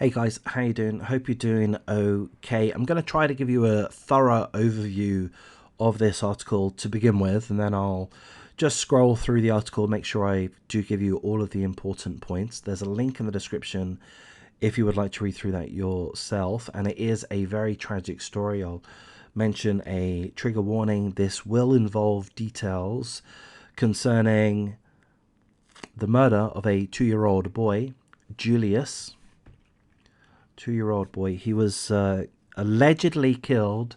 Hey guys, how you doing? Hope you're doing okay. I'm going to try to give you a thorough overview of this article to begin with, and then I'll just scroll through the article, make sure I do give you all of the important points. There's a link in the description if you would like to read through that yourself, and it is a very tragic story. I'll mention a trigger warning. This will involve details concerning the murder of a 2-year-old boy, Julius. 2-year-old boy. He was allegedly killed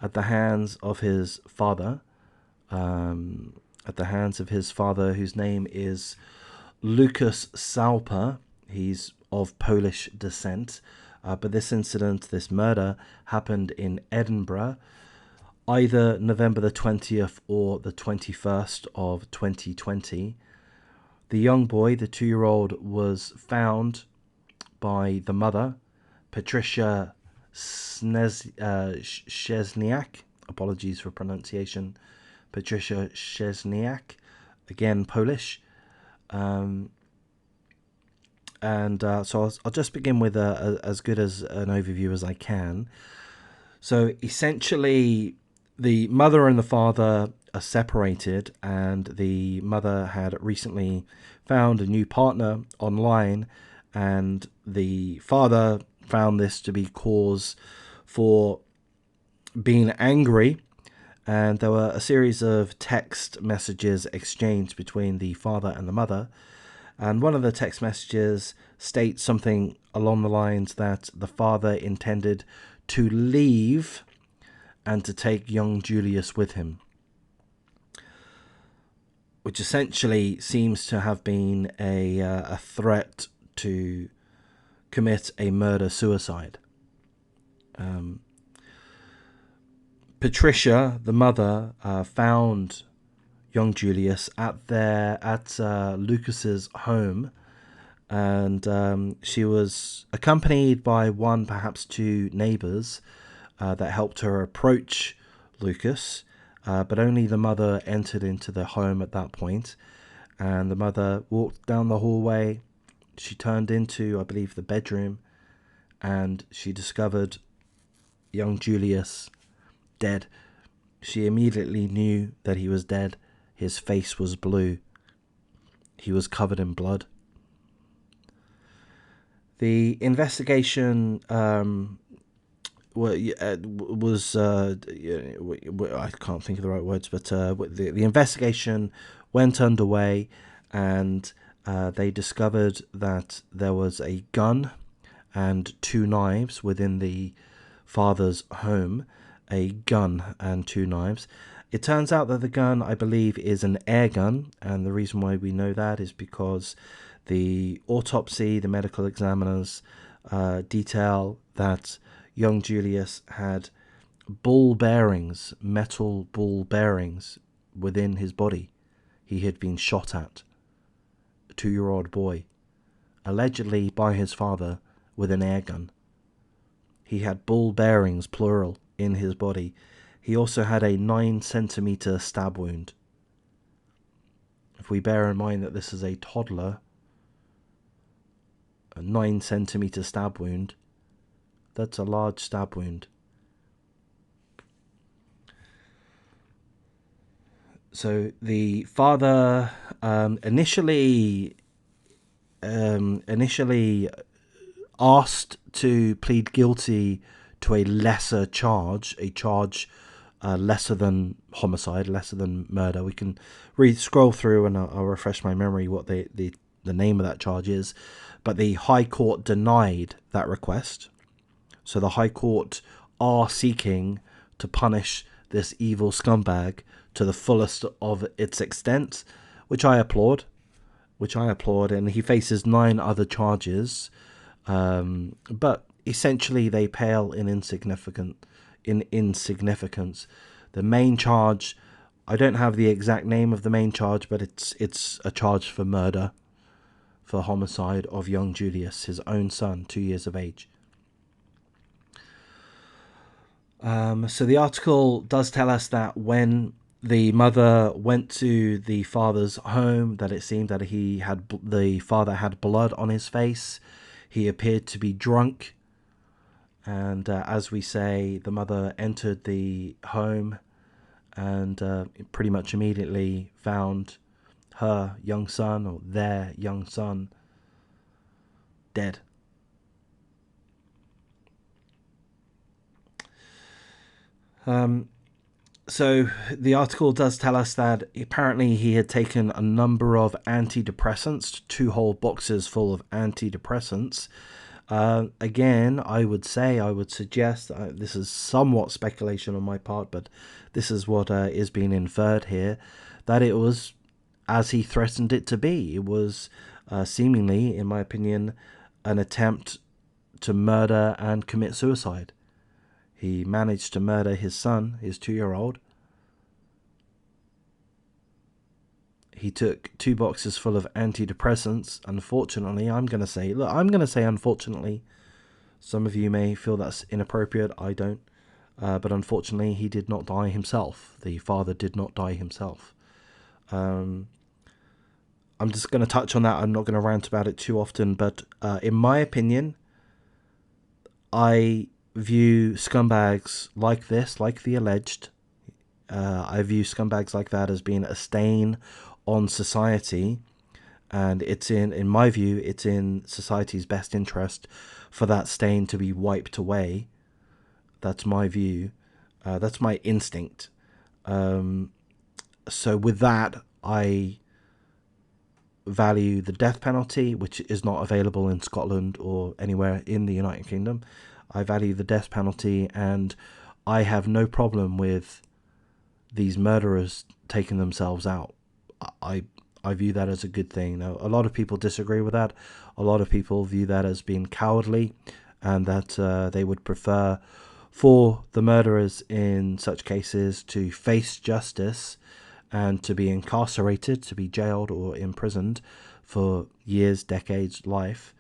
at the hands of his father. Whose name is Lucas Sauper. He's of Polish descent. But this incident, this murder, happened in Edinburgh, either November the 20th or the 21st of 2020. The young boy, the 2-year-old, was found by the mother, Patricia Szczesniak. Apologies for pronunciation. Patricia Szczesniak, again Polish. So I'll just begin with as good as an overview as I can. So essentially, the mother and the father are separated, and the mother had recently found a new partner online, and the father found this to be cause for being angry, and there were a series of text messages exchanged between the father and the mother, and one of the text messages states something along the lines that the father intended to leave and to take young Julius with him, which essentially seems to have been a threat to commit a murder-suicide. Patricia, the mother, found young Julius at Lucas's home, and she was accompanied by one, perhaps two neighbors that helped her approach Lucas, but only the mother entered into the home at that point, and the mother walked down the hallway. She turned into, I believe, the bedroom, and she discovered young Julius dead. She immediately knew that he was dead. His face was blue. He was covered in blood. The investigation was I can't think of the right words, but the investigation went underway, and they discovered that there was a gun and 2 knives within the father's home. A gun and 2 knives. It turns out that the gun, I believe, is an air gun, and the reason why we know that is because the autopsy, the medical examiners detail that young Julius had ball bearings, metal ball bearings within his body. He had been shot at. A 2-year-old boy, allegedly by his father, with an air gun. He had ball bearings, plural, in his body. He also had a 9-centimeter stab wound. If we bear in mind that this is a toddler, a 9-centimeter stab wound, that's a large stab wound. So the father initially asked to plead guilty to a lesser charge, lesser than homicide, lesser than murder. We can scroll through, and I'll refresh my memory what the name of that charge is. But the High Court denied that request. So the High Court are seeking to punish this evil scumbag to the fullest of its extent, which I applaud. And he faces 9 other charges, but essentially they pale in insignificance. The main charge, I don't have the exact name of the main charge, but it's a charge for murder, for homicide of young Julius, his own son, 2 years of age. So the article does tell us that when the mother went to the father's home, that it seemed that the father had blood on his face. He appeared to be drunk, and as we say, the mother entered the home and pretty much immediately found her young son, or their young son, dead. So the article does tell us that apparently he had taken a number of antidepressants, 2 whole boxes full of antidepressants. Again, I would suggest, this is somewhat speculation on my part, but this is what is being inferred here, that it was as he threatened it to be. It was seemingly, in my opinion, an attempt to murder and commit suicide. He managed to murder his son, his 2-year-old. He took 2 boxes full of antidepressants. Unfortunately, I'm going to say unfortunately. Some of you may feel that's inappropriate. I don't. But unfortunately, he did not die himself. The father did not die himself. I'm just going to touch on that. I'm not going to rant about it too often. But in my opinion, I view scumbags like this, like the alleged, I view scumbags like that as being a stain on society, and it's in my view, it's in society's best interest for that stain to be wiped away. That's my view. That's my instinct. So with that, I value the death penalty, which is not available in Scotland or anywhere in the United Kingdom. I value the death penalty, and I have no problem with these murderers taking themselves out. I view that as a good thing. Now, a lot of people disagree with that. A lot of people view that as being cowardly, and that they would prefer for the murderers in such cases to face justice and to be incarcerated, to be jailed or imprisoned for years, decades, life,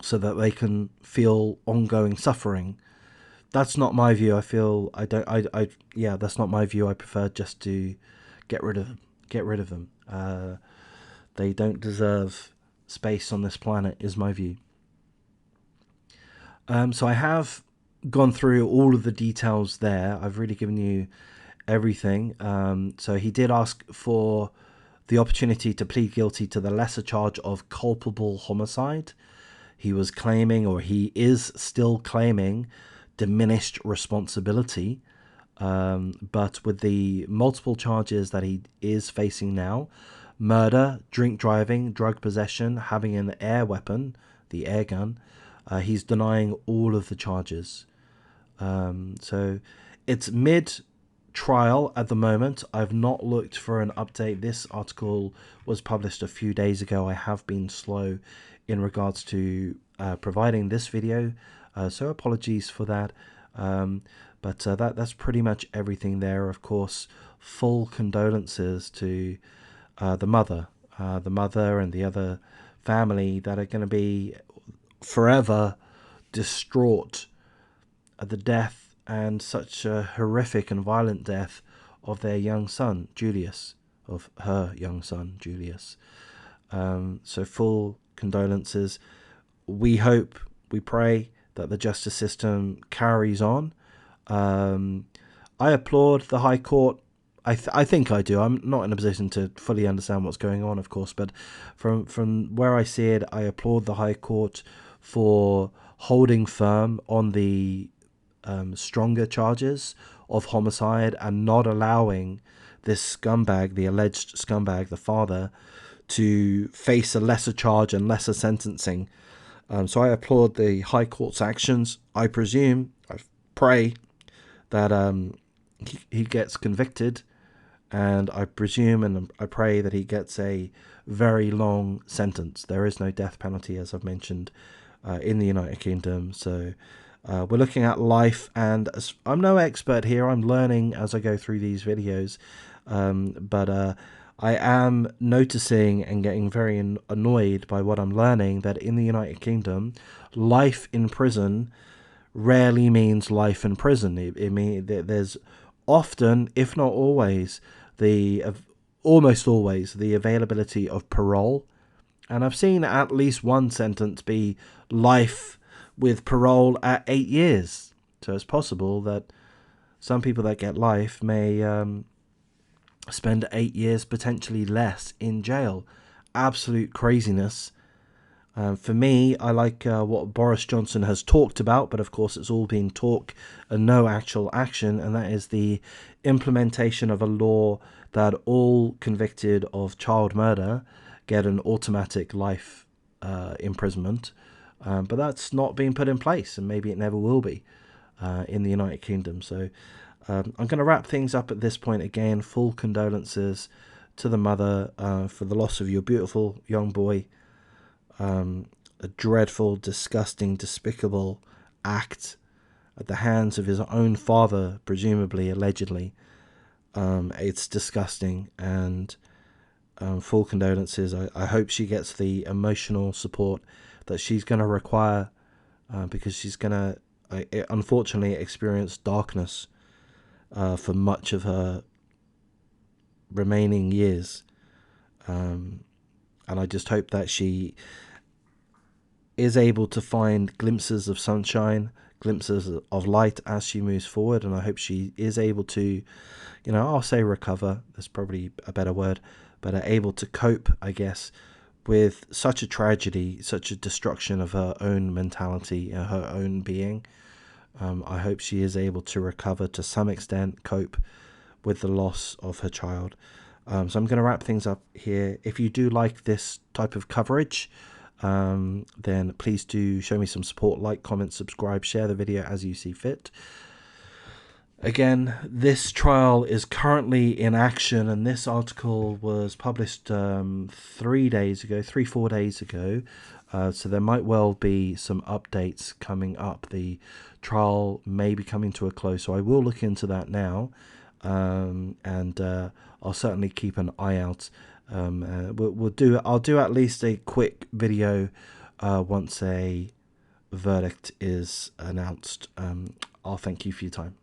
so that they can feel ongoing suffering. That's not my view. That's not my view. I prefer just to get rid of them. They don't deserve space on this planet, is my view. So I have gone through all of the details there. I've really given you everything. So he did ask for the opportunity to plead guilty to the lesser charge of culpable homicide. He was claiming, or he is still claiming, diminished responsibility. But with the multiple charges that he is facing now, murder, drink driving, drug possession, having an air weapon, the air gun, he's denying all of the charges. So it's mid-trial at the moment. I've not looked for an update. This article was published a few days ago. I have been slow in regards to providing this video, so apologies for that. But that's pretty much everything there. Of course, full condolences to the mother and the other family that are going to be forever distraught at the death, and such a horrific and violent death, of their young son, Julius, of her young son, Julius. So full condolences. We hope, we pray that the justice system carries on. I applaud the High Court. I think I do. I'm not in a position to fully understand what's going on, of course, but from where I see it, I applaud the High Court for holding firm on the stronger charges of homicide and not allowing this scumbag, the alleged scumbag, the father, to face a lesser charge and lesser sentencing. So I applaud the High Court's actions. I pray that he gets convicted, and I presume and I pray that he gets a very long sentence. There is no death penalty, as I've mentioned, in the United Kingdom. So we're looking at life, and I'm no expert here. I'm learning as I go through these videos, but I am noticing and getting very annoyed by what I'm learning, that in the United Kingdom, life in prison rarely means life in prison. It means there's often, if not always, almost always, the availability of parole And I've seen at least one sentence be life with parole at 8 years. So it's possible that some people that get life may spend 8 years, potentially less, in jail. Absolute craziness. For me, I like what Boris Johnson has talked about, but of course it's all been talk and no actual action, and that is the implementation of a law that all convicted of child murder get an automatic life imprisonment. But that's not being put in place, and maybe it never will be in the United Kingdom. So I'm going to wrap things up at this point. Again, full condolences to the mother for the loss of your beautiful young boy. A dreadful, disgusting, despicable act at the hands of his own father, presumably, allegedly. It's disgusting, and full condolences. I hope she gets the emotional support that she's going to require, because she's going to, unfortunately, experience darkness for much of her remaining years. And I just hope that she is able to find glimpses of sunshine, glimpses of light as she moves forward. And I hope she is able to, I'll say recover, that's probably a better word, but able to cope, I guess, with such a tragedy, such a destruction of her own mentality, her own being. I hope she is able to recover to some extent, cope with the loss of her child. So I'm going to wrap things up here. If you do like this type of coverage, then please do show me some support, like, comment, subscribe, share the video as you see fit. Again, this trial is currently in action, and this article was published 4 days ago. So there might well be some updates coming up. The trial may be coming to a close, so I will look into that now, and I'll certainly keep an eye out. I'll do at least a quick video once a verdict is announced. I'll thank you for your time.